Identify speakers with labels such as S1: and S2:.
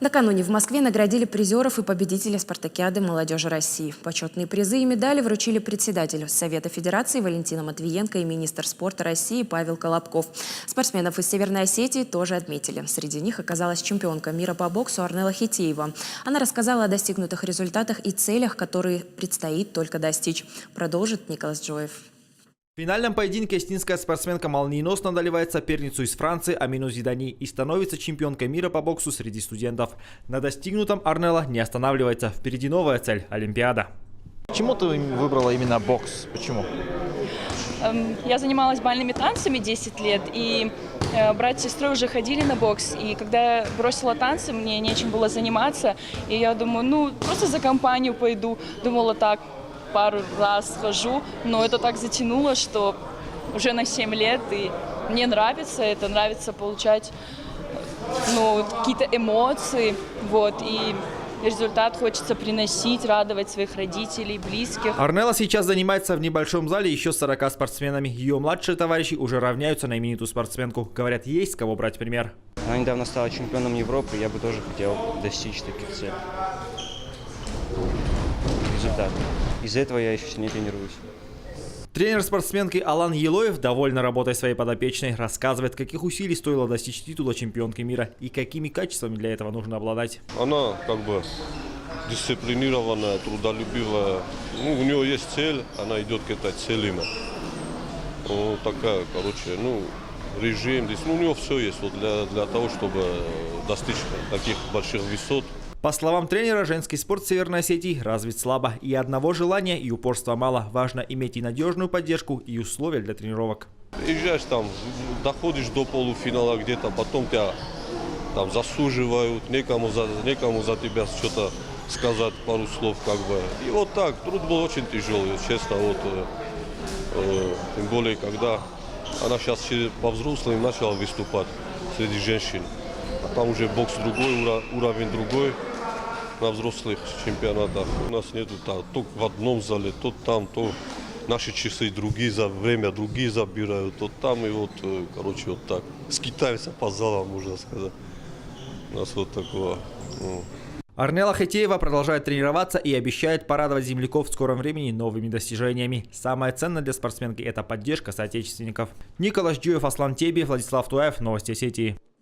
S1: Накануне в Москве наградили призеров и победителей спартакиады молодежи России. Почетные призы и медали вручили председатель Совета Федерации Валентина Матвиенко и министр спорта России Павел Колобков. Спортсменов из Северной Осетии тоже отметили. Среди них оказалась чемпионка мира по боксу Арнелла Хетеева. Она рассказала о достигнутых результатах и целях, которые предстоит только достичь. Продолжит Николас Джоев.
S2: В финальном поединке эстонская спортсменка молниеносно одолевает соперницу из Франции Амину Зидани и становится чемпионкой мира по боксу среди студентов. На достигнутом Арнелла не останавливается. Впереди новая цель – Олимпиада.
S3: Почему ты выбрала именно бокс? Почему?
S4: Я занималась бальными танцами 10 лет, и брат с сестрой уже ходили на бокс. И когда я бросила танцы, мне нечем было заниматься. И я думаю, просто за компанию пойду. Думала так. Пару раз схожу, но это так затянуло, что уже на 7 лет, и мне нравится это, нравится получать какие-то эмоции, и результат хочется приносить, радовать своих родителей, близких.
S2: Арнелла сейчас занимается в небольшом зале еще с 40 спортсменами. Ее младшие товарищи уже равняются на именитую спортсменку. Говорят, есть с кого брать пример.
S5: Она недавно стала чемпионом Европы, я бы тоже хотел достичь таких целей. Результат. Из-за этого я еще сильнее тренируюсь.
S2: Тренер спортсменки Алан Елоев, довольно работой своей подопечной, рассказывает, каких усилий стоило достичь титула чемпионки мира и какими качествами для этого нужно обладать.
S6: Она дисциплинированная, трудолюбивая. У нее есть цель, она идет к этой цели. Такая, режим. У нее все есть для того, чтобы достичь таких больших высот.
S2: По словам тренера, женский спорт в Северной Осетии развит слабо. И одного желания, и упорства мало. Важно иметь и надежную поддержку, и условия для тренировок.
S6: Приезжаешь доходишь до полуфинала где-то, потом тебя засуживают, некому за тебя что-то сказать, пару слов И так, труд был очень тяжелый, честно. Тем более, когда она сейчас по-взрослым начала выступать среди женщин. А там уже бокс другой, уровень другой. На взрослых чемпионатах у нас нету то в одном зале, то там, то наши часы другие время другие забирают, то там и так. Скитаемся по залам, можно сказать. У нас такого.
S2: Арнелла Хетеева продолжает тренироваться и обещает порадовать земляков в скором времени новыми достижениями. Самое ценное для спортсменки – это поддержка соотечественников. Николас Джоев, Аслан Теби, Владислав Туаев. Новости Осетии.